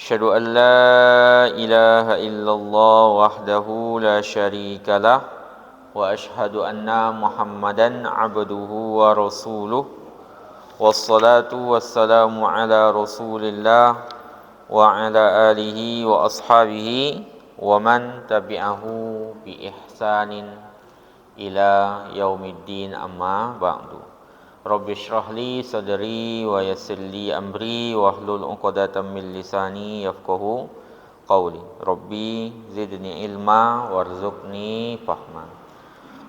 Asyhadu an la ilaha illallah wahdahu la syarika lah wa asyhadu anna Muhammadan abduhu wa rasuluh. Wassalatu wassalamu ala Rasulillah wa ala alihi wa ashabihi wa man tabi'ahu bi ihsanin ila yaumiddin, amma ba'du. Rabbi shrah li sadri wa yassir li amri wahlul 'uqdatam min lisani yafqahu qawli. Rabbi zidni ilma warzuqni fahma.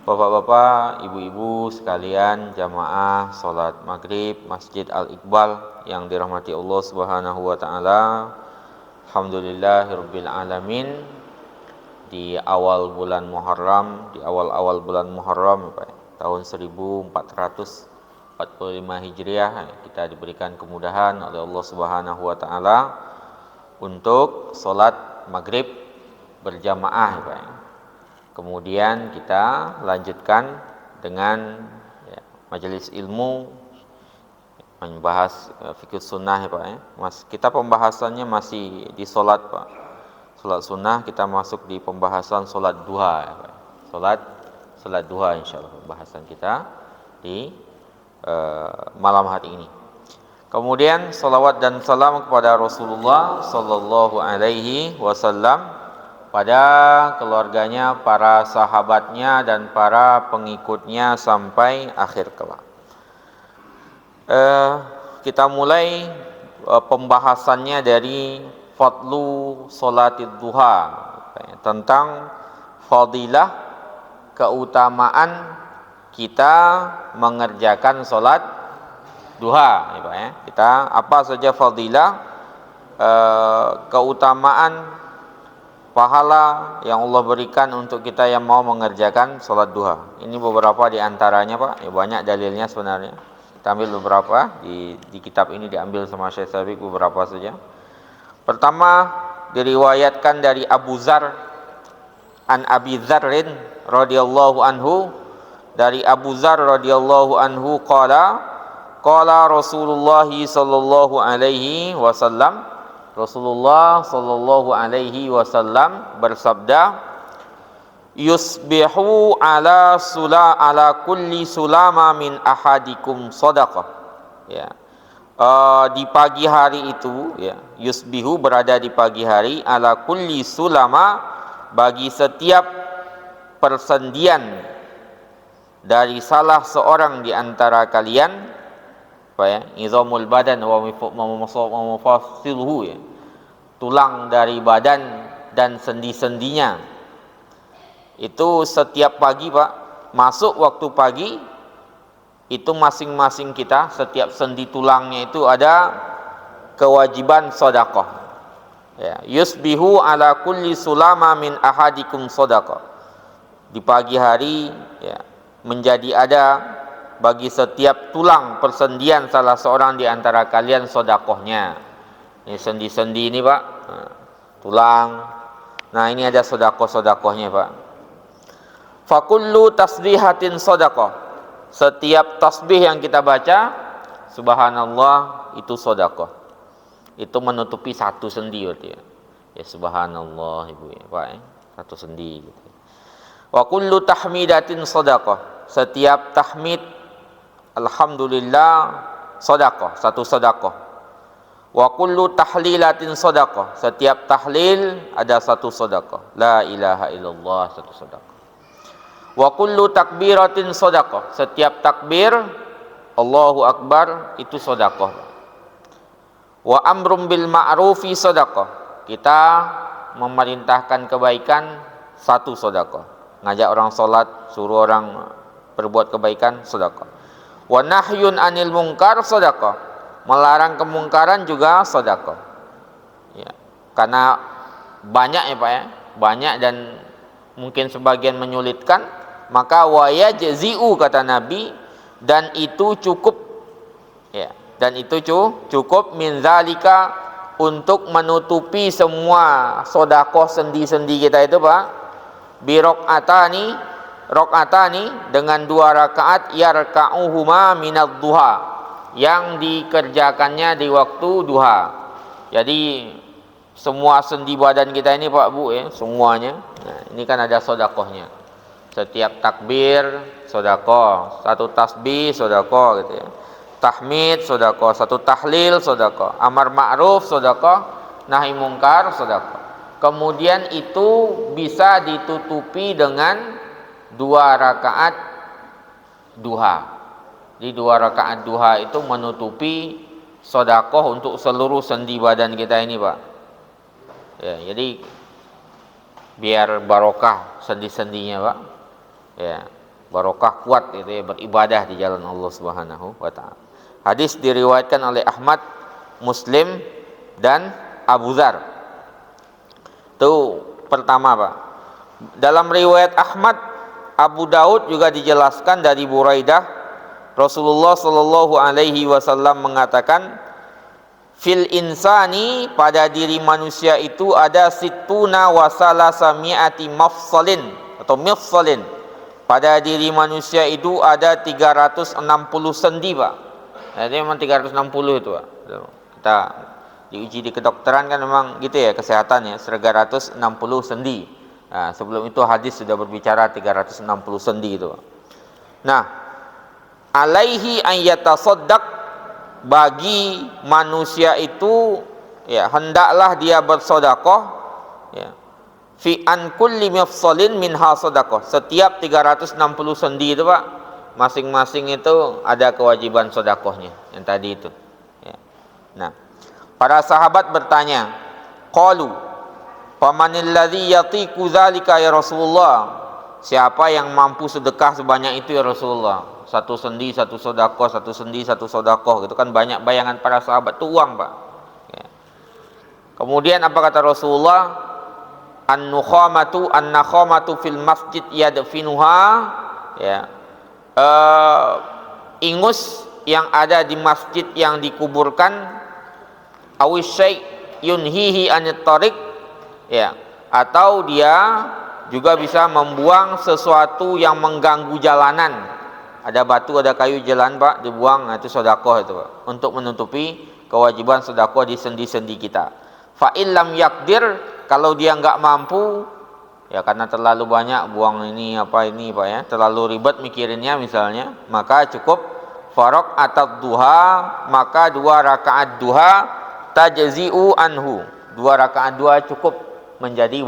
Bapak-bapak, ibu-ibu sekalian, jamaah salat maghrib Masjid Al-Iqbal yang dirahmati Allah Subhanahu wa taala. Alhamdulillahirabbil alamin. Di awal bulan Muharram, di awal-awal bulan Muharram tahun 1445 Hijriah, kita diberikan kemudahan oleh Allah Subhanahu wa taala untuk salat maghrib berjamaah, Kemudian kita lanjutkan dengan majelis ilmu membahas fikih sunnah, Kita pembahasannya masih di salat, Salat sunnah, kita masuk di pembahasan salat duha, Salat duha insyaallah pembahasan kita di malam hari ini. Kemudian salawat dan salam kepada Rasulullah sallallahu alaihi wasallam, pada keluarganya, para sahabatnya dan para pengikutnya sampai akhir kelak. Kita mulai pembahasannya dari fadlu salatid duha, tentang fadilah keutamaan kita mengerjakan salat duha, Kita apa saja fadilah, keutamaan, pahala yang Allah berikan untuk kita yang mau mengerjakan salat duha. Ini beberapa di antaranya, banyak dalilnya sebenarnya. Kita ambil beberapa di kitab ini, diambil sama Syekh Sabiq beberapa saja. Pertama, diriwayatkan dari Abu Dzar an Abi Dzarrin radhiyallahu anhu, dari Abu Dzar radhiyallahu anhu qala Rasulullah sallallahu alaihi wasallam, Rasulullah sallallahu alaihi wasallam bersabda, yusbihu ala kulli sulama min ahadikum shadaqah. Di pagi hari itu, yusbihu berada di pagi hari, ala kulli sulama bagi setiap persendian dari salah seorang di antara kalian, izamul badan wa mufassiluhu, tulang dari badan dan sendi-sendinya. Itu setiap pagi, masuk waktu pagi itu masing-masing kita, setiap sendi tulangnya itu ada kewajiban sedekah. Yusbihu ala kulli sulama min ahadikum sedekah. Di pagi hari, menjadi ada bagi setiap tulang persendian salah seorang di antara kalian sedekahnya. Ini sendi-sendi ini, tulang. Nah, ini ada sedekah-sedekahnya, Fakullu tasbihatin sedekah. Setiap tasbih yang kita baca, subhanallah, itu sedekah. Itu menutupi satu sendi berarti, ya subhanallah, Ibu, satu sendi gitu. Wa kullu tahmidatin sedekah. Setiap tahmid, alhamdulillah, sedekah, satu sedekah. Wa kullu tahlilatin sedekah. Setiap tahlil ada satu sedekah. La ilaha illallah, satu sedekah. Wa kullu takbiratin sedekah. Setiap takbir Allahu Akbar itu sedekah. Wa amrum bil ma'rufi sedekah. Kita memerintahkan kebaikan, satu sedekah. Ngajak orang salat, suruh orang berbuat kebaikan, sedekah. Wa nahyun anil munkar sedekah. Melarang kemungkaran juga sedekah. Karena banyak, banyak dan mungkin sebagian menyulitkan, maka wa yajzi'u, kata Nabi, dan itu cukup, dan itu cukup min zalika, untuk menutupi semua sedekah sendi-sendi kita itu, bi rakaatani dengan 2 rakaat yarka'uhuma minadh duha, yang dikerjakannya di waktu duha. Jadi semua sendi badan kita ini Pak Bu ya, semuanya. Nah, ini kan ada sedekahnya. Setiap takbir sedekah, satu tasbih sedekah gitu ya. Tahmid sedekah, satu tahlil sedekah, amar ma'ruf sedekah, nahi mungkar sedekah. Kemudian itu bisa ditutupi dengan 2 rakaat duha. Di 2 rakaat duha itu menutupi sedekah untuk seluruh sendi badan kita ini, Pak. Ya, jadi biar barokah sendi-sendinya, Pak. Ya, barokah kuat itu ya beribadah di jalan Allah Subhanahu wa taala. Hadis diriwayatkan oleh Ahmad, Muslim dan Abu Dzar. Itu pertama, Pak. Dalam riwayat Ahmad, Abu Daud juga dijelaskan dari Buraidah, Rasulullah Shallallahu alaihi wasallam mengatakan, fil insani, pada diri manusia itu ada situna wasalasa mi'ati mafsalin atau mifsalin. Pada diri manusia itu ada 360 sendi, Pak. Jadi memang 360 itu, Pak. Kita diuji di kedokteran kan memang gitu ya, kesehatan ya, 360 sendi. Nah, sebelum itu hadis sudah berbicara 360 sendi itu, Pak. Nah, alaihi an yatasaddaq, bagi manusia itu ya hendaklah dia bersedekah ya, fi an kulli mafsalin minha sedekah. Setiap 360 sendi itu, Pak, masing-masing itu ada kewajiban sedekahnya yang tadi itu ya. Nah, para sahabat bertanya, qalu famanil ladzi yatiqu dzalika ya Rasulullah, siapa yang mampu sedekah sebanyak itu ya Rasulullah? Satu sendi satu sedekah, satu sendi satu sedekah, gitu kan banyak bayangan para sahabat itu uang, Pak ya. Kemudian apa kata Rasulullah? An-nakhamatu fil masjid yadfinuha ya, ingus yang ada di masjid yang dikuburkan, awisyai yunhihi anit tariq ya, atau dia juga bisa membuang sesuatu yang mengganggu jalanan. Ada batu, ada kayu jalan, Pak, dibuang, nah, itu sedekah itu, Pak, untuk menutupi kewajiban sedekah di sendi-sendi kita. Fa illam yakdir, kalau dia enggak mampu ya karena terlalu banyak buang ini apa ini, Pak ya, terlalu ribet mikirinnya misalnya, maka cukup faraq atad duha, maka 2 rakaat duha tajzi'u anhu. 2 rakaat duha cukup menjadi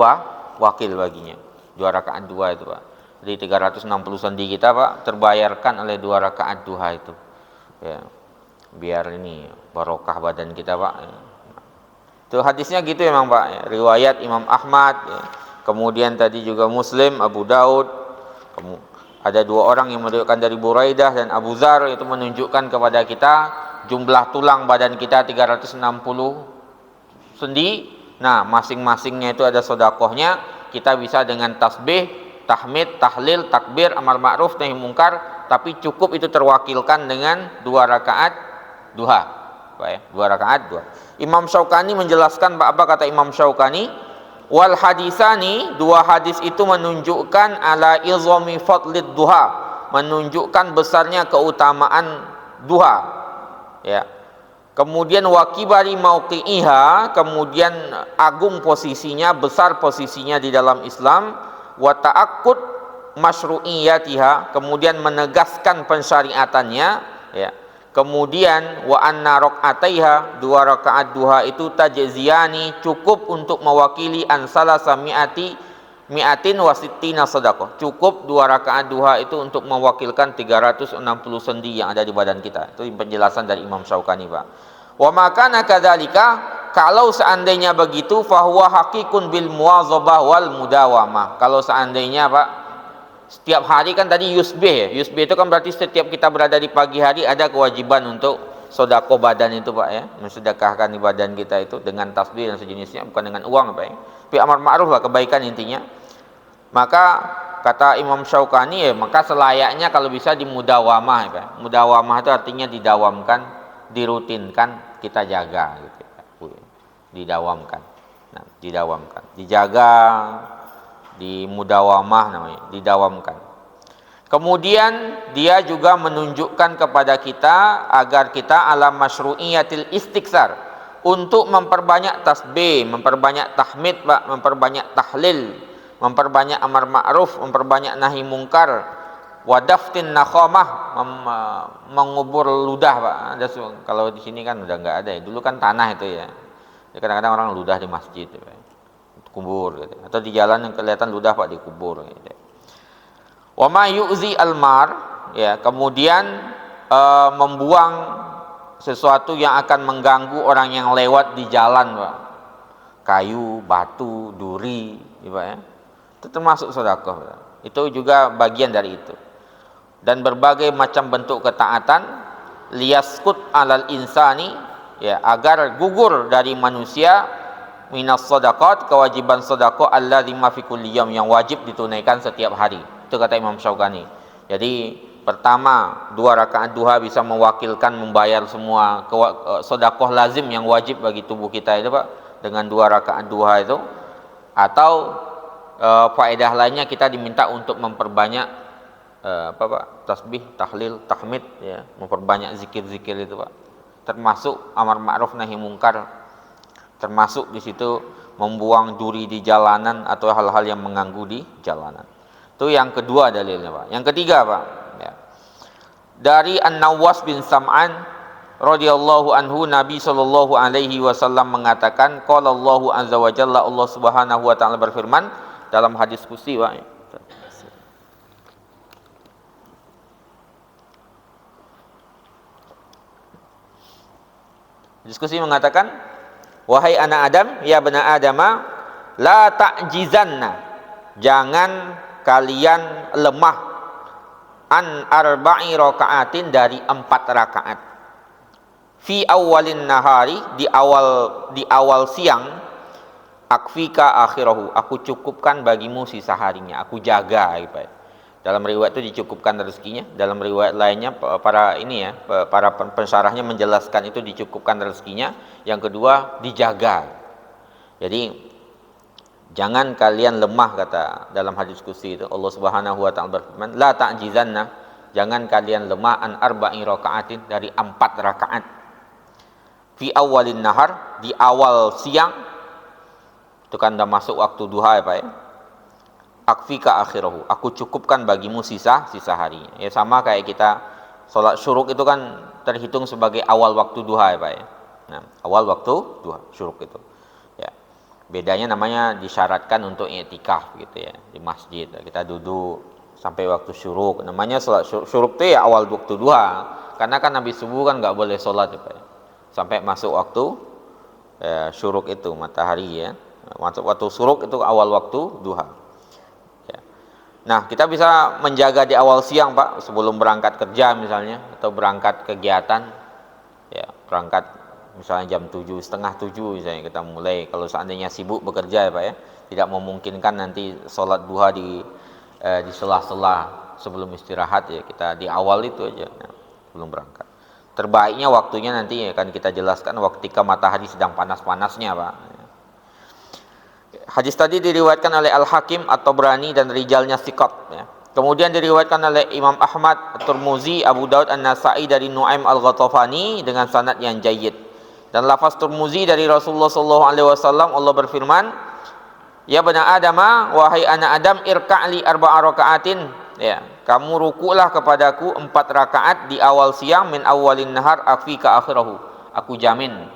wakil baginya. 2 rakaat duha itu, Pak. Jadi 360 sendi kita, Pak, terbayarkan oleh 2 rakaat duha itu. Ya. Biar ini barokah badan kita, Pak. Ya. Itu hadisnya gitu memang, Pak. Ya. Riwayat Imam Ahmad, ya. Kemudian tadi juga Muslim, Abu Daud. Ada 2 orang yang meriwayatkan dari Buraidah dan Abu Dzar, itu menunjukkan kepada kita jumlah tulang badan kita 360 sendi. Nah, masing-masingnya itu ada sedekahnya. Kita bisa dengan tasbih, tahmid, tahlil, takbir, amar ma'ruf, nahi mungkar, tapi cukup itu terwakilkan dengan 2 rakaat duha. Pak ya, 2 rakaat duha. Imam Syaukani menjelaskan, Pak, apa kata Imam Syaukani? Wal hadisani, 2 hadis itu menunjukkan ala izami fadlid duha, menunjukkan besarnya keutamaan duha. Ya. Kemudian wakibari mauqi'iha, kemudian agung posisinya, besar posisinya di dalam Islam. Wa ta'aqqud masyru'iyatiha, kemudian menegaskan pensyariatannya ya. Kemudian wa anna raq'ataiha, 2 rakaat duha itu tajziyani, cukup untuk mewakili an salasa mi'atin wa sittina sedekah. Cukup 2 rakaat duha itu untuk mewakilkan 360 sendi yang ada di badan kita. Itu penjelasan dari Imam Syaukani, Pak. Wa makana kadzalika, kalau seandainya begitu, fahuwa haqiqun bil muwazabah wal mudawamah. Kalau seandainya, Pak, setiap hari kan tadi yusbih ya. Yusbih itu kan berarti setiap kita berada di pagi hari ada kewajiban untuk sedekah badan itu, Pak ya. Mensedekahkan di badan kita itu dengan tasbih dan sejenisnya, bukan dengan uang, Pak ya. Tapi amar ma'ruf lah, kebaikan intinya. Maka kata Imam Syaukani ya, maka selayaknya kalau bisa dimudawamah ya, Pak. Mudawamah itu artinya didawamkan, dirutinkan, kita jaga gitu. Didawamkan. Nah, didawamkan. Dijaga, dimudawamah namanya, didawamkan. Kemudian dia juga menunjukkan kepada kita agar kita ala masyru'iyatil istiksar, untuk memperbanyak tasbih, memperbanyak tahmid, Pak, memperbanyak tahlil, memperbanyak amar ma'ruf, memperbanyak nahi mungkar, wadaftin nakhamah, mengubur ludah, Pak. Ada kalau di sini kan udah nggak ada ya. Dulu kan tanah itu ya. Kadang-kadang orang ludah di masjid, Pak. Kubur gitu. Atau di jalan yang kelihatan ludah, Pak, dikubur gitu. Wa ma yu'zi almar, ya, kemudian membuang sesuatu yang akan mengganggu orang yang lewat di jalan, Pak. Kayu, batu, duri, ya. Itu termasuk sedekah, Pak. Itu juga bagian dari itu. Dan berbagai macam bentuk ketaatan, liyaskut alal insani, ya, agar gugur dari manusia minas sedekah, kewajiban sedekah allazi ma fi kulli yaum, yang wajib ditunaikan setiap hari. Itu kata Imam Syaukani. Jadi pertama, 2 rakaat duha bisa mewakilkan membayar semua sedekah lazim yang wajib bagi tubuh kita itu, Pak, dengan 2 rakaat duha itu. Atau faedah lainnya kita diminta untuk memperbanyak Pak, tasbih, tahlil, tahmid, ya, memperbanyak zikir-zikir itu, Pak. Termasuk amar ma'ruf nahi mungkar, termasuk di situ membuang duri di jalanan atau hal-hal yang mengganggu di jalanan. Itu yang kedua dalilnya, Pak. Yang ketiga, Pak, ya, dari An-Nawas bin Sam'an radhiyallahu anhu, Nabi sallallahu alaihi wasallam mengatakan, qala Allahu azza wa jalla, Allah Subhanahu wa taala berfirman dalam hadis qudsi, Pak. Diskusi mengatakan, wahai anak Adam, ya bena Adama, la ta'jizanna, jangan kalian lemah, an arba'i raka'atin, dari 4 rakaat, fi awalin nahari, di awal siang, akfika akhirahu, aku cukupkan bagimu sisa harinya, aku jaga, gitu. Dalam riwayat itu dicukupkan rezekinya, dalam riwayat lainnya para pensyarahnya menjelaskan itu dicukupkan rezekinya, yang kedua dijaga. Jadi jangan kalian lemah, kata dalam hadis qudsi itu Allah Subhanahu wa taala berfirman, la ta'jizanna, jangan kalian lemah, an arba'i raka'atin, dari 4 rakaat, fi awalin nahar, di awal siang, itu kan udah masuk waktu duha, ya Pak, ya. Akfika akhirahu, aku cukupkan bagimu sisa harinya. Ya, sama kayak kita sholat syuruk itu kan terhitung sebagai awal waktu duha, ya Pak, ya. Nah, awal waktu duha syuruk itu, ya. Bedanya namanya disyaratkan untuk i'tikaf gitu, ya, di masjid. Kita duduk sampai waktu syuruk. Namanya sholat syuruk itu ya awal waktu duha. Karena kan habis subuh kan nggak boleh sholat, ya Pak, ya. Sampai masuk waktu syuruk itu, matahari, ya. Masuk waktu syuruk itu awal waktu duha. Nah, kita bisa menjaga di awal siang, Pak, sebelum berangkat kerja misalnya, atau berangkat kegiatan, ya, berangkat misalnya jam 7, setengah 7 misalnya kita mulai, kalau seandainya sibuk bekerja, ya Pak, ya, tidak memungkinkan nanti sholat duha di sela-sela sebelum istirahat, ya, kita di awal itu aja, ya, sebelum berangkat. Terbaiknya waktunya nanti akan kita jelaskan ketika matahari sedang panas-panasnya, Pak. Hadis tadi diriwayatkan oleh Al-Hakim atau Tabrani dan rijalnya thiqat, ya. Kemudian diriwayatkan oleh Imam Ahmad, Tirmizi, Abu Daud, An-Nasa'i dari Nu'aim Al-Ghatafani dengan sanad yang jayyid. Dan lafaz Tirmizi dari Rasulullah sallallahu alaihi wasallam, Allah berfirman, ya bani Adam, wahai anak Adam, irka'li 4 raka'atin, ya, kamu rukulah kepadaku 4 rakaat di awal siang, min awalin nahar afika akhirahu, aku jamin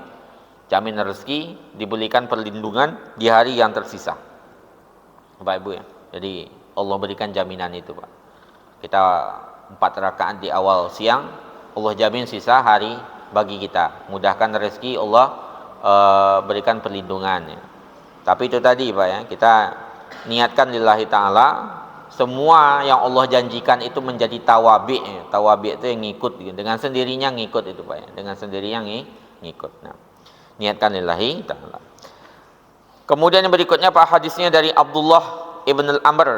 rezeki, diberikan perlindungan di hari yang tersisa, Bapak Ibu, ya. Jadi Allah berikan jaminan itu, Pak. Kita 4 rakaat di awal siang, Allah jamin sisa hari bagi kita, mudahkan rezeki, Allah berikan perlindungan, ya. Tapi itu tadi, Pak, ya, kita niatkan lillahi ta'ala, semua yang Allah janjikan itu menjadi tawabi, ya. Tawabi itu yang ngikut, dengan sendirinya ngikut itu, Pak, ya. Dengan sendirinya ngikut. Nah, niatkan lillahi ta'ala. Kemudian yang berikutnya, Pak, hadisnya dari Abdullah ibn al-Amr,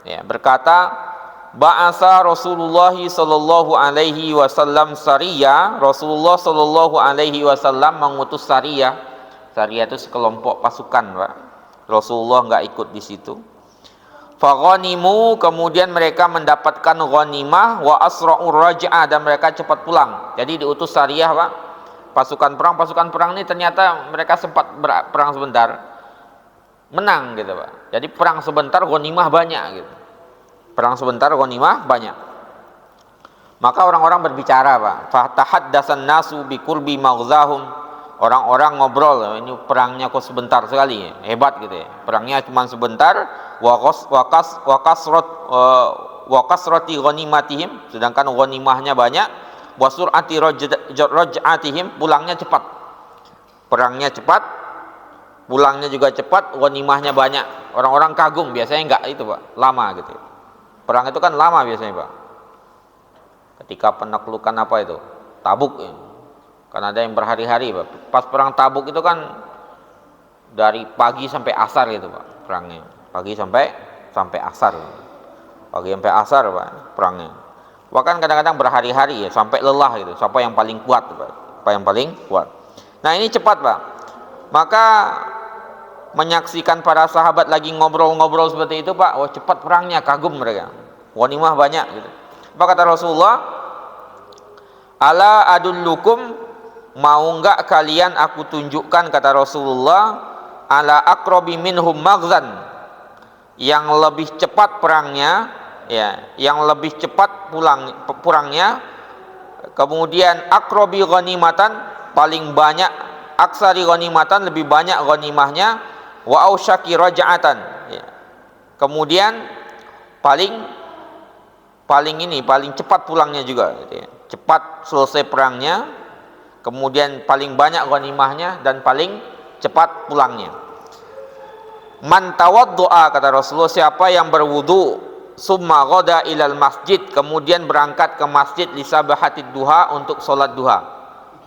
ya, berkata, ba'asa Rasulullah sallallahu alaihi wasallam sariyah, Rasulullah sallallahu alaihi wasallam mengutus sariyah. Sariyah itu sekelompok pasukan, Pak. Rasulullah enggak ikut di situ. Faghanimu, kemudian mereka mendapatkan ghanimah, wa asra'ur raj'ah, dan mereka cepat pulang. Jadi diutus sariyah, Pak, pasukan perang ini ternyata mereka sempat perang sebentar, menang gitu Pak. Jadi perang sebentar ghanimah banyak gitu. Perang sebentar ghanimah banyak. Maka orang-orang berbicara Pak. Fatahaddatsan nasu biqurbi maghzahum. Orang-orang ngobrol, ini perangnya kok sebentar sekali, hebat gitu ya. Perangnya cuma sebentar, wa kasrati ghanimatihim, sedangkan ghanimahnya banyak, wa sur'ati raj'atihim, pulangnya cepat. Perangnya cepat, pulangnya juga cepat, ghanimahnya banyak. Orang-orang kagum, biasanya enggak itu Pak, lama gitu. Perang itu kan lama biasanya Pak. Ketika penaklukan apa itu? Tabuk ya. Kan ada yang berhari-hari Pak. Pas perang Tabuk itu kan dari pagi sampai asar gitu Pak perangnya. Pagi sampai asar. Pagi sampai asar Pak perangnya. Bahkan kadang-kadang berhari-hari ya, sampai lelah gitu. Siapa yang paling kuat Pak? Siapa yang paling kuat? Nah, ini cepat Pak. Maka menyaksikan para sahabat lagi ngobrol-ngobrol seperti itu Pak, wah cepat perangnya, kagum mereka. Ghanimah banyak gitu. Apa kata Rasulullah? Ala adullukum, mau enggak kalian aku tunjukkan, kata Rasulullah, ala aqrabi minhum maghzan, yang lebih cepat perangnya ya, yang lebih cepat pulangnya, kemudian aqrabi ghanimatan, paling banyak, aksari ghanimatan, lebih banyak ghanimahnya, wa ausyaki raja'atan ya. Kemudian paling cepat pulangnya juga gitu ya. Cepat selesai perangnya, kemudian paling banyak ghanimahnya, dan paling cepat pulangnya. Man tawaddu'a, kata Rasulullah, siapa yang berwudu, summa ghada ilal masjid, kemudian berangkat ke masjid, lisabahatid duha, untuk sholat duha.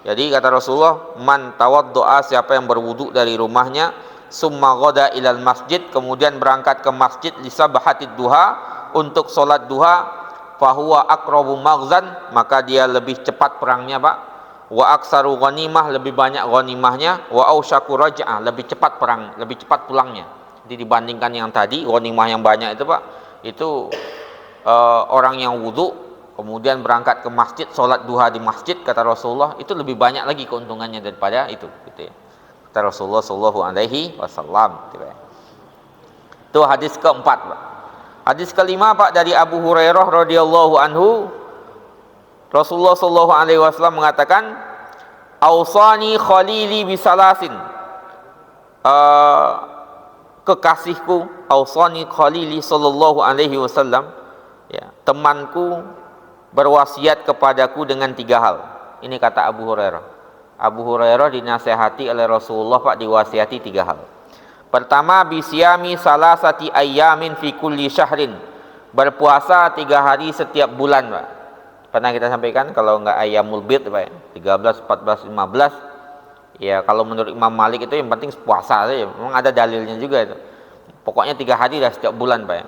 Jadi kata Rasulullah, man tawaddu'a, siapa yang berwudu dari rumahnya, summa ghada ilal masjid, kemudian berangkat ke masjid, lisabahatid duha, untuk sholat duha, fahuwa aqrabu maghzan, maka dia lebih cepat perangnya Pak. Wa aksaru ghanimah, lebih banyak ghanimahnya. Wa ausyaku raj'ah, lebih cepat perang, lebih cepat pulangnya. Jadi dibandingkan yang tadi ghanimah yang banyak itu Pak, itu orang yang wudu kemudian berangkat ke masjid, sholat duha di masjid, kata Rasulullah, itu lebih banyak lagi keuntungannya daripada itu gitu ya. Kata Rasulullah sallallahu alaihi wasallam gitu ya. Itu hadis keempat Pak. Hadis kelima Pak, dari Abu Hurairah radhiyallahu anhu, Rasulullah sallallahu alaihi wasallam mengatakan, ausani khalili bisalasin, kekasihku, ausani khalili sallallahu alaihi wasallam ya, temanku berwasiat kepadaku dengan 3 hal. Ini kata Abu Hurairah. Abu Hurairah dinasihati oleh Rasulullah Pak, diwasiati 3 hal. Pertama, bisyami salasati ayyamin fi kulli syahrin, berpuasa 3 hari setiap bulan Pak. Pernah kita sampaikan, kalau enggak ayyamul bid Pak ya, 13, 14, 15 ya, kalau menurut Imam Malik itu yang penting puasa saja. Memang ada dalilnya juga itu. Pokoknya 3 hari dah setiap bulan Pak ya.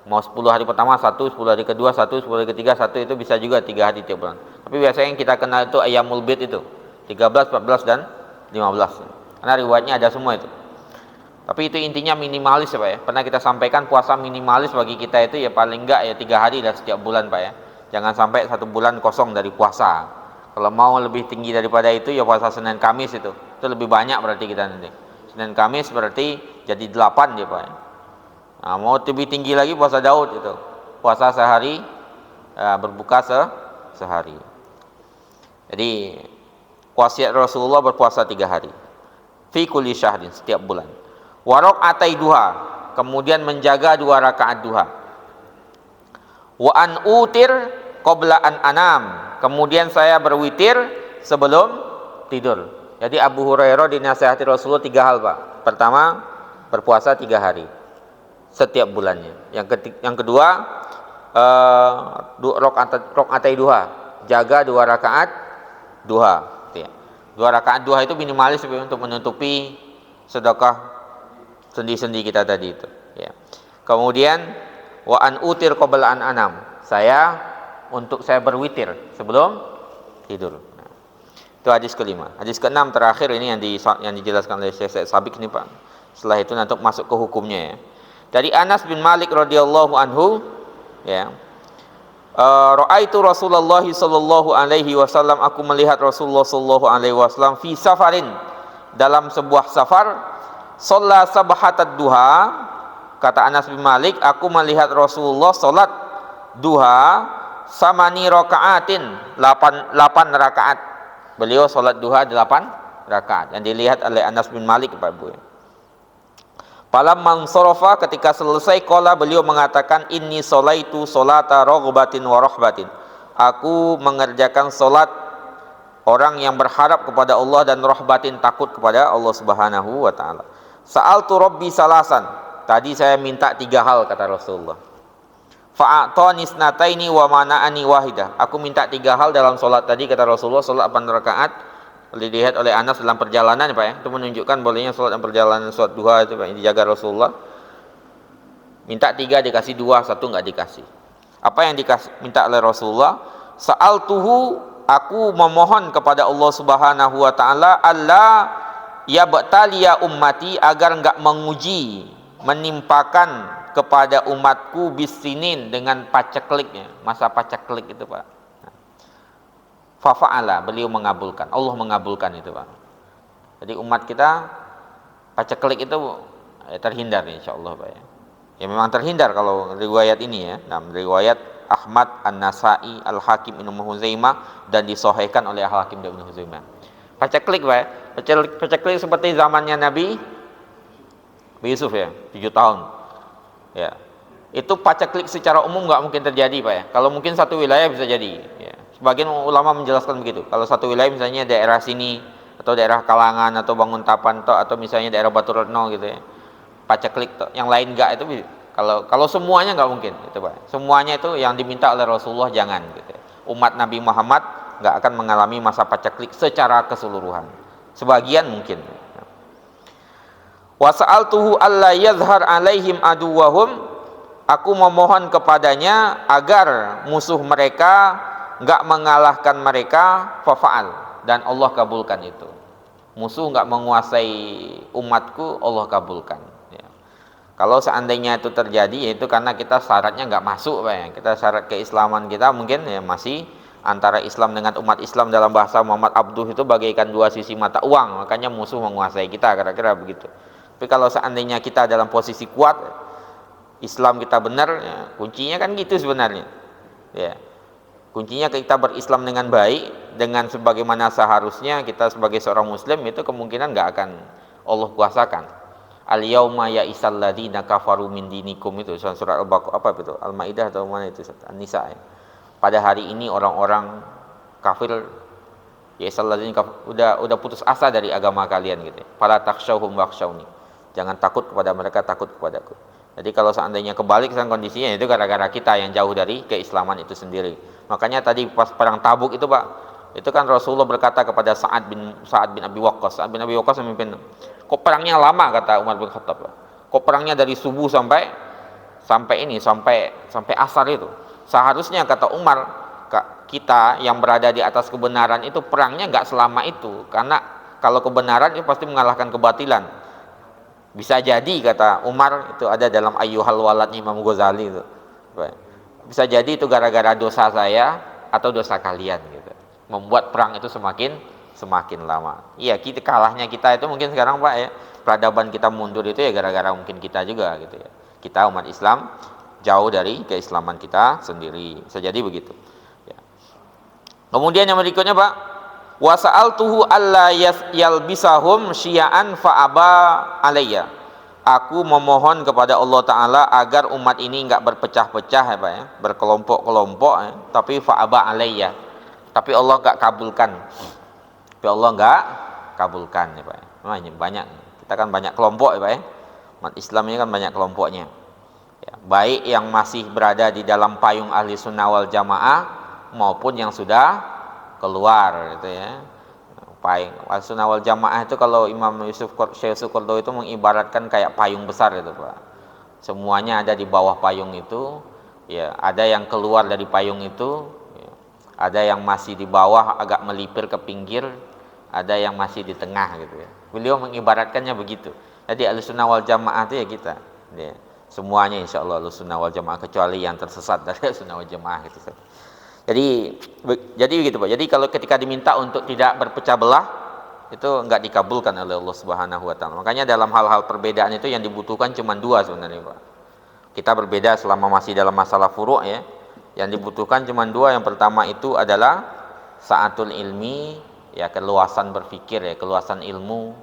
Mau 10 hari pertama 1, 10 hari kedua 1, 10 hari ketiga 1, itu bisa juga 3 hari tiap bulan. Tapi biasanya yang kita kenal itu ayyamul bid itu 13, 14 dan 15. Karena riwayatnya ada semua itu. Tapi itu intinya minimalis ya Pak ya. Pernah kita sampaikan, puasa minimalis bagi kita itu ya paling enggak ya 3 hari dah setiap bulan Pak ya. Jangan sampai 1 bulan kosong dari puasa. Kalau mau lebih tinggi daripada itu ya puasa Senin Kamis itu lebih banyak berarti kita nanti. Senin Kamis berarti jadi 8 dia Pak ya. Nah, mau lebih tinggi lagi puasa Daud itu, puasa sehari berbuka sehari. Jadi wasiat Rasulullah berpuasa 3 hari fi kulli syahrin, setiap bulan. Wa raq'atai duha, kemudian menjaga 2 rakaat duha. Wa an utir qabla an anam, kemudian saya berwitir sebelum tidur. Jadi Abu Hurairah dinasihati Rasulullah 3 hal Pak. Pertama, berpuasa 3 hari setiap bulannya. Yang kedua, raq'atai duha, jaga 2 rakaat duha. 2 rakaat duha itu minimalis untuk menutupi sedekah sendi-sendi kita tadi itu ya. Kemudian wa an utir qabla an anam, saya berwitir sebelum tidur. Nah, itu hadis kelima. Hadis keenam terakhir ini yang dijelaskan oleh Syekh Sabik ini Pak. Setelah itu nanti masuk ke hukumnya ya. Dari Anas bin Malik radhiyallahu anhu ya. Ra'aitu Rasulullah sallallahu alaihi wasallam, aku melihat Rasulullah sallallahu alaihi wasallam fi safarin, dalam sebuah safar, shalla sabhatad duha, kata Anas bin Malik, aku melihat Rasulullah salat duha samani rakaatin, 8 rakaat. Beliau salat duha 8 rakaat yang dilihat oleh Anas bin Malik, Pak Ibu. Falamman sarafa, ketika selesai, qala, beliau mengatakan, inni sholaitu sholata raghbatin wa rahbatin, aku mengerjakan salat orang yang berharap kepada Allah dan rahbatin, takut kepada Allah Subhanahu wa taala. Sa'altu rabbi salasan, tadi saya minta 3 hal, kata Rasulullah. Fa'atani isnataini wa mana'ani wahidah, aku minta 3 hal dalam salat tadi, kata Rasulullah. Salat 8 rakaat dilihat oleh Anas dalam perjalanan, Pak ya. Itu menunjukkan bolehnya salat dalam perjalanan, salat duha itu, Pak, yang dijaga Rasulullah. Minta 3 dikasih 2, 1 enggak dikasih. Apa yang dikasih minta oleh Rasulullah? Sa'altuhu, aku memohon kepada Allah Subhanahu wa taala, Allah yabtaliya ummati, agar enggak menguji, menimpakan kepada umatku bisinin, dengan pacekliknya, masa paceklik itu, Pak. Fafa'ala, beliau mengabulkan, Allah mengabulkan itu, Pak. Jadi umat kita paceklik itu terhindar insyaallah, Pak ya. Ya memang terhindar kalau riwayat ini ya. Nah, riwayat Ahmad, An-Nasa'i, Al-Hakim, Ibnu Huzaimah, dan disahihkan oleh Al-Hakim dan Ibnu Huzaimah. Paceklik, Pak ya. Paceklik seperti zamannya Nabi Yusuf ya, 7 tahun. Ya. Itu paceklik secara umum nggak mungkin terjadi, Pak ya. Kalau mungkin satu wilayah bisa jadi, ya. Sebagian ulama menjelaskan begitu. Kalau satu wilayah misalnya daerah sini, atau daerah Kalangan, atau Banguntapan, atau misalnya daerah Batu Retno gitu ya, paceklik, yang lain enggak, itu kalau semuanya enggak mungkin itu, Pak. Semuanya itu yang diminta oleh Rasulullah jangan gitu ya. Umat Nabi Muhammad enggak akan mengalami masa paceklik secara keseluruhan. Sebagian mungkin. Wa sa'altuhu alla yazhar alaihim aduwahum, aku memohon kepadanya agar musuh mereka enggak mengalahkan mereka, fafa'al, dan Allah kabulkan itu. Musuh enggak menguasai umatku, Allah kabulkan ya. Kalau seandainya itu terjadi, yaitu karena kita syaratnya enggak masuk, Pak ya. Kita syarat keislaman kita mungkin ya masih antara Islam dengan umat Islam, dalam bahasa Muhammad Abduh itu bagaikan 2 sisi mata uang, makanya musuh menguasai kita, kira-kira begitu. Tapi kalau seandainya kita dalam posisi kuat, Islam kita benar ya, kuncinya kan gitu sebenarnya ya. Kuncinya kita berislam dengan baik, dengan sebagaimana seharusnya kita sebagai seorang muslim, itu kemungkinan enggak akan Allah kuasakan. Al-yauma ya'isal ladzina kafaru min dinikum, itu surat Al-Baqarah, apa itu? Al-Maidah atau mana itu? An-Nisa ya. Pada hari ini orang-orang kafir, ya'isal ladzina udah putus asa dari agama kalian gitu. Fala takhshawhum wakhshawni. Jangan takut kepada mereka, takut kepadaku. Jadi kalau seandainya kebalik sekarang kondisinya, itu gara-gara kita yang jauh dari keislaman itu sendiri. Makanya tadi pas perang Tabuk itu, Pak, itu kan Rasulullah berkata kepada Sa'ad bin Abi Waqqas. Sa'ad bin Abi Waqqas memimpin. Kok perangnya lama, kata Umar bin Khattab, Pak. Kok perangnya dari subuh sampai asar itu. Seharusnya, kata Umar, kita yang berada di atas kebenaran itu perangnya enggak selama itu, karena kalau kebenaran itu pasti mengalahkan kebatilan. Bisa jadi, kata Umar, itu ada dalam Ayyuhal Waladnya Imam Ghazali itu. Bisa jadi itu gara-gara dosa saya atau dosa kalian gitu. Membuat perang itu semakin lama. Iya, kalahnya kita itu mungkin sekarang, Pak ya, peradaban kita mundur itu ya gara-gara mungkin kita juga gitu ya. Kita umat Islam jauh dari keislaman kita sendiri. Bisa jadi begitu. Ya. Kemudian yang berikutnya, Pak, wa sa'altuhu alla yalbisahum syia'an fa'aba alayya, aku memohon kepada Allah Ta'ala agar umat ini enggak berpecah-pecah ya, Pak ya, berkelompok-kelompok ya, tapi fa'aba alayya, tapi Allah enggak kabulkan. Tapi Allah enggak kabulkan ya, Pak ya. Banyak, kita kan banyak kelompok ya, Pak ya. Umat Islam ini kan banyak kelompoknya ya, baik yang masih berada di dalam payung ahli sunnah wal jamaah maupun yang sudah keluar gitu ya. Payung sunnah wal jamaah itu kalau Imam Syekh Yusuf Qaradawi itu mengibaratkan kayak payung besar itu, Pak. Semuanya ada di bawah payung itu ya, ada yang keluar dari payung itu ya. Ada yang masih di bawah agak melipir ke pinggir, ada yang masih di tengah gitu ya. Beliau mengibaratkannya begitu. Jadi Ahlussunnah wal Jamaah itu ya kita ya. Semuanya insya Allah Ahlussunnah wal Jamaah, kecuali yang tersesat dari Ahlussunnah wal Jamaah gitu. Jadi begitu Pak. Jadi kalau ketika diminta untuk tidak berpecah belah, itu enggak dikabulkan oleh Allah Subhanahu wa taala. Makanya dalam hal-hal perbedaan itu yang dibutuhkan cuma dua sebenarnya Pak. Kita berbeda selama masih dalam masalah furu' ya. Yang dibutuhkan cuma dua. Yang pertama itu adalah sa'atul ilmi, ya, keluasan berpikir ya, keluasan ilmu.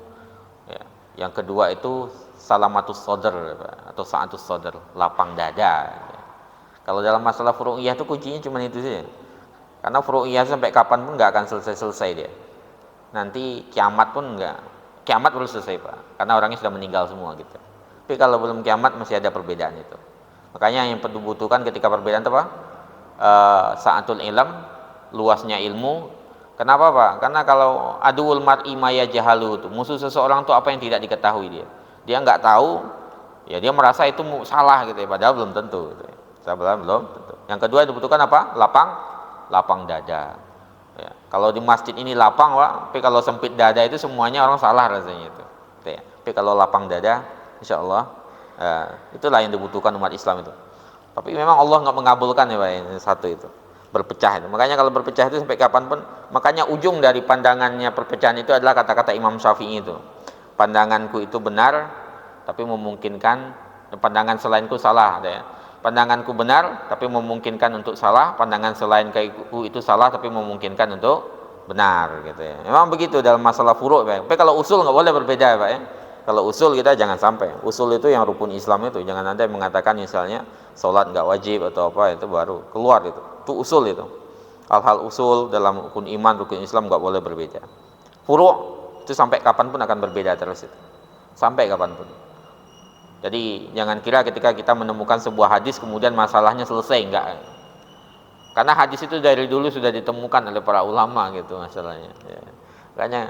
Ya. Yang kedua itu salamatus sodr atau sa'atus sodr, lapang dada. Ya. Kalau dalam masalah furu'iyah itu kuncinya cuma itu saja. Karena furu'iyah sampai kapan pun nggak akan selesai dia. Nanti kiamat pun nggak, kiamat belum selesai Pak. Karena orangnya sudah meninggal semua gitu. Tapi kalau belum kiamat masih ada perbedaan itu. Makanya yang perlu dibutuhkan ketika perbedaan itu apa? Sa'atul ilm, luasnya ilmu. Kenapa Pak? Karena kalau aduul mar'i ma yajhalu itu, musuh seseorang itu apa yang tidak diketahui dia. Dia nggak tahu, ya dia merasa itu salah gitu ya, padahal belum tentu gitu ya. Belum tentu. Yang kedua dibutuhkan apa? Lapang dada. Ya. Kalau di masjid ini lapang Pak, tapi kalau sempit dada itu semuanya orang salah rasanya itu. Gitu ya. Tapi kalau lapang dada, insya Allah itulah yang dibutuhkan umat Islam itu. Tapi memang Allah nggak mengabulkan ya Pak, ini satu itu berpecah itu. Makanya kalau berpecah itu sampai kapanpun, makanya ujung dari pandangannya perpecahan itu adalah kata-kata Imam Syafi'i itu. Pandanganku itu benar, tapi memungkinkan pandangan selainku salah. Ya. Pandanganku benar, tapi memungkinkan untuk salah. Pandangan selainku itu salah, tapi memungkinkan untuk benar. Gitu ya. Memang begitu dalam masalah furu'. Ya. Tapi kalau usul nggak boleh berbeda ya Pak ya. Kalau usul kita jangan sampai. Usul itu yang rukun Islam itu. Jangan Anda mengatakan misalnya sholat nggak wajib atau apa, itu baru keluar itu. Itu usul itu. Hal-hal usul dalam rukun iman, rukun Islam nggak boleh berbeda. Furu' itu sampai kapanpun akan berbeda terus itu. Sampai kapanpun. Jadi jangan kira ketika kita menemukan sebuah hadis kemudian masalahnya selesai, enggak. Karena hadis itu dari dulu sudah ditemukan oleh para ulama gitu masalahnya. Ya. Makanya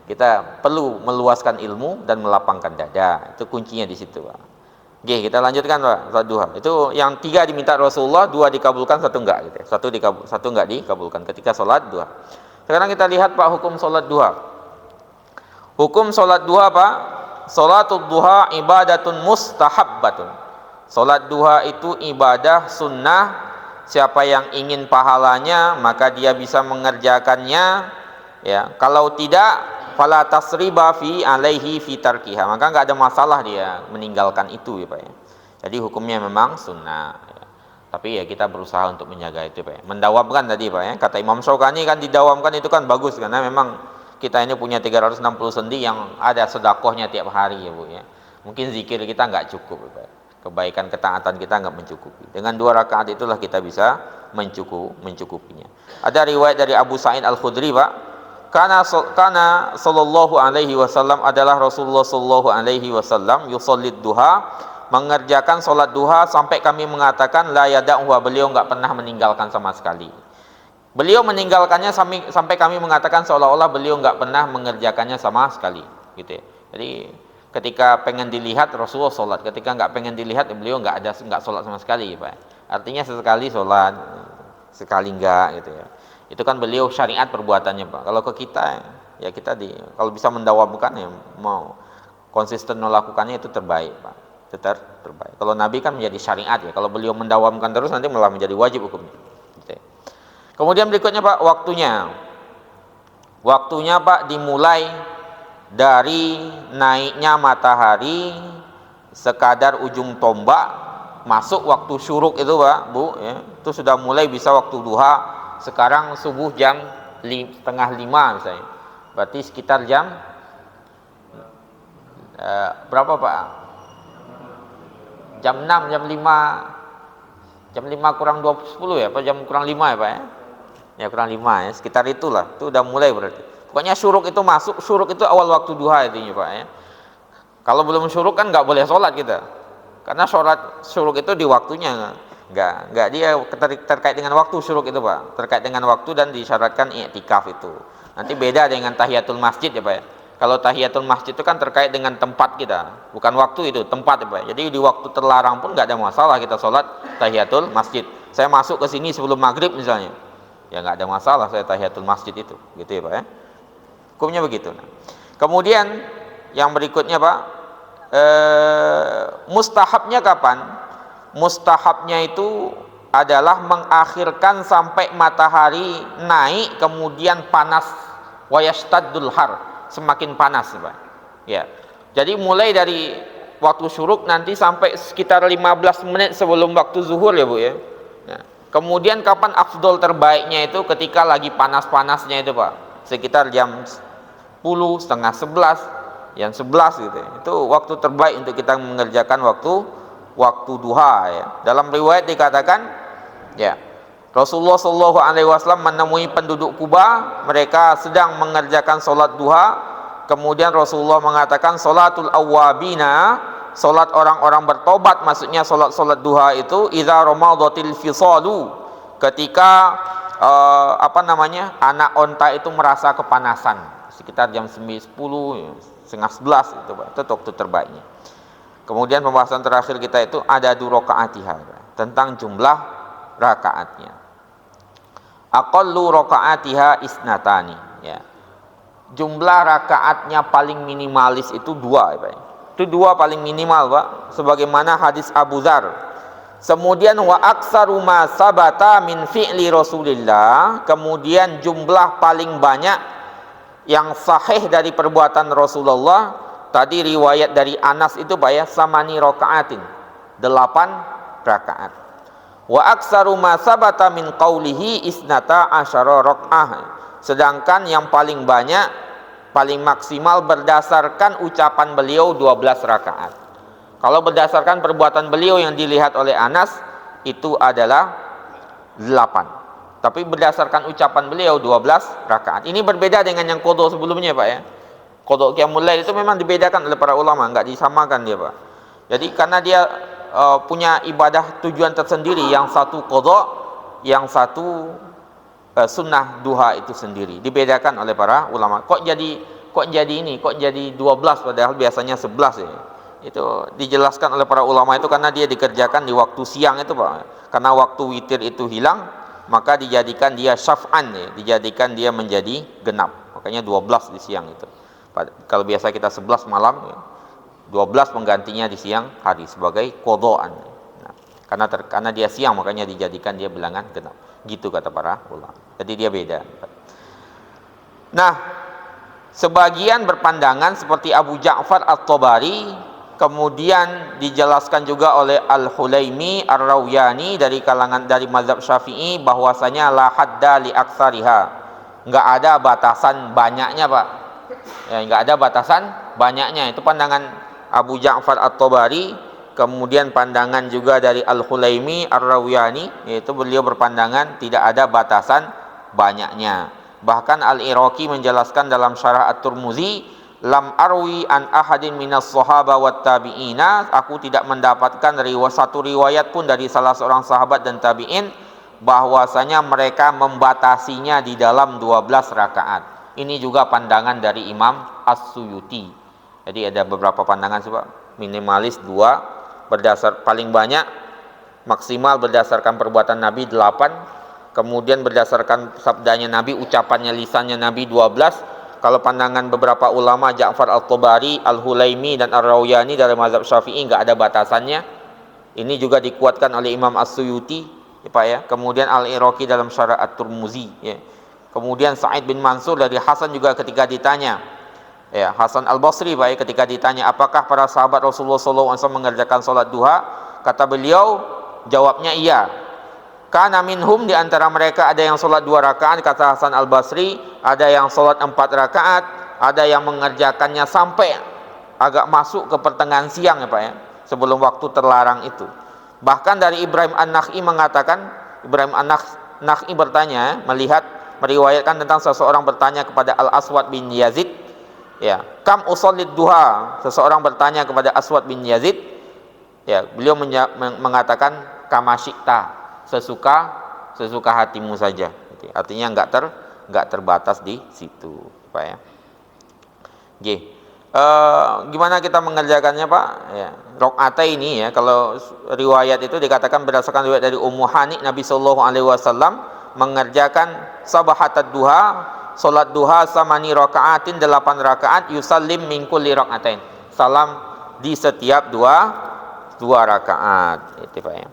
kita perlu meluaskan ilmu dan melapangkan dada. Itu kuncinya di situ, Pak. Oke, kita lanjutkan Pak, salat duha. Itu yang 3 diminta Rasulullah, 2 dikabulkan, 1 enggak gitu. 1 enggak dikabulkan ketika salat duha. Sekarang kita lihat Pak hukum salat duha. Hukum salat duha Pak, salatul duha ibadatun mustahabbatun. Salat duha itu ibadah sunnah. Siapa yang ingin pahalanya maka dia bisa mengerjakannya. Ya, kalau tidak fala tasriba fi alaihi fi tarkiha, maka enggak ada masalah dia meninggalkan itu ya Pak ya. Jadi hukumnya memang sunnah ya. Tapi ya kita berusaha untuk menjaga itu Pak ya. Mendawamkan tadi Pak ya. Kata Imam Syaukani kan didawamkan itu kan bagus, karena memang kita ini punya 360 sendi yang ada sedekahnya tiap hari ya Bu ya. Mungkin zikir kita enggak cukup ya Pak. Kebaikan ketaatan kita enggak mencukupi. Dengan 2 rakaat itulah kita bisa mencukupinya. Ada riwayat dari Abu Sa'id Al-Khudri Pak, Karena sallallahu alaihi wasallam adalah Rasulullah sallallahu alaihi wasallam yusallid duha, mengerjakan salat duha sampai kami mengatakan la yada'u, beliau enggak pernah meninggalkan sama sekali. Beliau meninggalkannya sampai kami mengatakan seolah-olah beliau enggak pernah mengerjakannya sama sekali gitu ya. Jadi ketika pengen dilihat Rasulullah salat, ketika enggak pengen dilihat beliau enggak salat sama sekali Pak. Artinya sesekali salat, sekali enggak gitu ya. Itu kan beliau syariat perbuatannya Pak. Kalau ke kita ya kita kalau bisa mendawamkan ya mau konsisten melakukannya itu terbaik Pak. Itu terbaik. Kalau Nabi kan menjadi syariat ya. Kalau beliau mendawamkan terus nanti malah menjadi wajib hukumnya. Gitu ya. Kemudian berikutnya Pak waktunya. Waktunya Pak dimulai dari naiknya matahari sekadar ujung tombak masuk waktu syuruk itu Pak, Bu ya. Itu sudah mulai bisa waktu duha. Sekarang subuh jam 4:30 misalnya, berarti sekitar jam berapa Pak? Jam 6, jam 5 kurang 20 ya, apa jam kurang 5 ya Pak ya? Ya kurang 5 ya, sekitar itulah, itu udah mulai berarti. Pokoknya syuruk itu masuk, syuruk itu awal waktu duha intinya Pak ya. Kalau belum syuruk kan nggak boleh sholat kita, karena sholat syuruk itu di waktunya. Enggak dia terkait dengan waktu syuruk itu Pak, terkait dengan waktu dan disyaratkan i'tikaf itu. Nanti beda dengan tahiyatul masjid ya Pak ya. Kalau tahiyatul masjid itu kan terkait dengan tempat kita, bukan waktu itu, tempat ya Pak. Jadi di waktu terlarang pun enggak ada masalah kita sholat tahiyatul masjid. Saya masuk ke sini sebelum maghrib misalnya, ya enggak ada masalah saya tahiyatul masjid itu, gitu ya Pak ya. Hukumnya begitu. Nah, kemudian yang berikutnya Pak, Mustahabnya kapan? Mustahabnya itu adalah mengakhirkan sampai matahari naik kemudian panas, wayastaddul har, semakin panas, Pak. Ya. Jadi mulai dari waktu syuruk nanti sampai sekitar 15 menit sebelum waktu zuhur ya Bu ya. Nah, kemudian kapan afdol terbaiknya itu ketika lagi panas-panasnya itu Pak, sekitar jam 10, setengah 11, jam 11 gitu ya. Itu waktu terbaik untuk kita mengerjakan waktu duha ya. Dalam riwayat dikatakan ya, Rasulullah Shallallahu Alaihi Wasallam menemui penduduk Kuba, mereka sedang mengerjakan sholat duha. Kemudian Rasulullah mengatakan sholatul awwabina, sholat orang-orang bertobat, maksudnya sholat duha itu idza ramadatil fisalu, ketika anak onta itu merasa kepanasan, sekitar jam 9, 10, setengah 11 itu waktu terbaiknya. Kemudian pembahasan terakhir kita itu ada rakaatihah, tentang jumlah rakaatnya. Aqallu rakaatiha isnatani ya. Jumlah rakaatnya paling minimalis itu 2 ya, Pak. Itu 2 paling minimal, Pak, sebagaimana hadis Abu Dzar. Kemudian wa aktsaru ma sabata min fi'li Rasulillah, kemudian jumlah paling banyak yang sahih dari perbuatan Rasulullah tadi riwayat dari Anas itu Pak ya, samani rakaatin, 8 rakaat. Wa aktsaru ma sabata min qaulihi isnata asyara rakaah, sedangkan yang paling banyak, paling maksimal berdasarkan ucapan beliau 12 rakaat. Kalau berdasarkan perbuatan beliau yang dilihat oleh Anas itu adalah 8, tapi berdasarkan ucapan beliau 12 rakaat. Ini berbeda dengan yang qadha sebelumnya Pak ya. Qadha qiyamul lail itu memang dibedakan oleh para ulama, enggak disamakan dia Pak. Jadi karena dia punya ibadah tujuan tersendiri, yang satu qadha, yang satu sunnah duha itu sendiri, dibedakan oleh para ulama. Kok jadi 12 padahal biasanya 11 ya. Itu dijelaskan oleh para ulama itu karena dia dikerjakan di waktu siang itu Pak. Karena waktu witir itu hilang, maka dijadikan dia syaf'an ya, dijadikan dia menjadi genap. Makanya 12 di siang itu. Kalau biasa kita 11 malam ya, 12 penggantinya di siang hari sebagai qadhaan. Nah, karena dia siang makanya dijadikan dia bilangan genap. Gitu kata para ulama. Jadi dia beda. Nah, sebagian berpandangan seperti Abu Ja'far At-Tabari, kemudian dijelaskan juga oleh Al-Hulaimi Ar-Rawiyani dari kalangan dari mazhab Syafi'i, bahwasanya la hadda li aktsariha. Enggak ada batasan banyaknya, Pak. Ya, enggak ada batasan banyaknya. Itu pandangan Abu Ja'far At-Tabari, kemudian pandangan juga dari Al-Hulaimi Ar-Rawiyani, yaitu beliau berpandangan tidak ada batasan banyaknya. Bahkan Al-Iraqi menjelaskan dalam Syarah At-Tirmidzi, lam arwi an ahadin minas sahaba wat tabi'ina, aku tidak mendapatkan satu riwayat pun dari salah seorang sahabat dan tabi'in bahwasanya mereka membatasinya di dalam 12 rakaat. Ini juga pandangan dari Imam As-Suyuti. Jadi ada beberapa pandangan coba, minimalis 2, berdasar paling banyak maksimal berdasarkan perbuatan Nabi 8, kemudian berdasarkan sabdanya Nabi, ucapannya lisannya Nabi 12. Kalau pandangan beberapa ulama Ja'far At-Tabari, Al-Hulaimi dan Ar-Rawiyani dari mazhab Syafi'i enggak ada batasannya. Ini juga dikuatkan oleh Imam As-Suyuti ya Pak ya. Kemudian Al-Iraqi dalam Syarah At-Tirmidzi ya. Kemudian Sa'id bin Mansur dari Hasan juga ketika ditanya ya, Hasan Al-Basri Pak ya, ketika ditanya apakah para sahabat Rasulullah SAW mengerjakan sholat duha, kata beliau, jawabnya iya. Kana minhum, di antara mereka ada yang sholat 2 rakaat, kata Hasan Al-Basri, ada yang sholat 4 rakaat, ada yang mengerjakannya sampai agak masuk ke pertengahan siang ya Pak ya, sebelum waktu terlarang itu. Bahkan dari Ibrahim An-Nakhi mengatakan, Ibrahim An-Nakhi bertanya, meriwayatkan tentang seseorang bertanya kepada Al-Aswad bin Yazid, ya, kam usallid duha, seseorang bertanya kepada Aswad bin Yazid, ya, beliau mengatakan kama syi'ta, sesuka hatimu saja. Artinya enggak terbatas di situ, Pak ya. Oke. Gimana kita mengerjakannya, Pak? Ya, rakaat ini ya, kalau riwayat itu dikatakan berdasarkan riwayat dari Ummu Hani, Nabi sallallahu alaihi wasallam mengerjakan sabahatad duha, salat duha samani rakaatin, 8 rakaat, yusallim min kulli rakaatain, salam di setiap 2 2 rakaat itu Pak ya.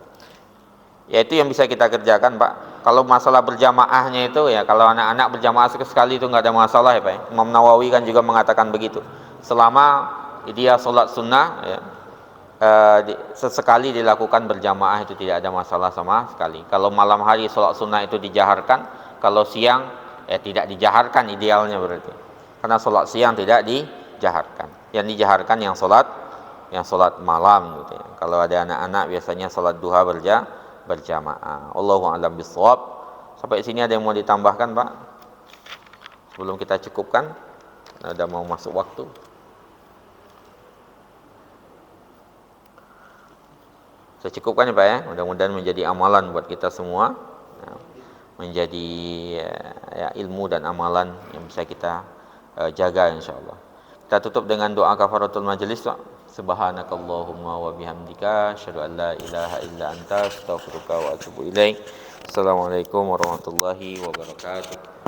Ya itu yang bisa kita kerjakan Pak. Kalau masalah berjamaahnya itu ya, kalau anak-anak berjamaah sekali itu nggak ada masalah ya Pak ya. Imam Nawawi kan juga mengatakan begitu. Selama dia sholat sunnah ya, sesekali dilakukan berjamaah itu tidak ada masalah sama sekali. Kalau malam hari sholat sunnah itu dijaharkan, kalau siang tidak dijaharkan idealnya berarti. Karena sholat siang tidak dijaharkan. Yang dijaharkan yang sholat malam gitu ya. Kalau ada anak-anak biasanya sholat duha berjamaah. Allahu a'lam bishawab. Sampai sini ada yang mau ditambahkan Pak? Sebelum kita cukupkan, ada mau masuk waktu. Saya cukupkan ya Pak ya. Mudah-mudahan menjadi amalan buat kita semua. Menjadi ilmu dan amalan yang bisa kita jaga insyaallah. Kita tutup dengan doa kafaratul majelis Pak. Subhanakallahumma wa bihamdika asyhadu an la ilaha illa anta astaghfiruka wa atubu ilaik. Assalamualaikum warahmatullahi wabarakatuh.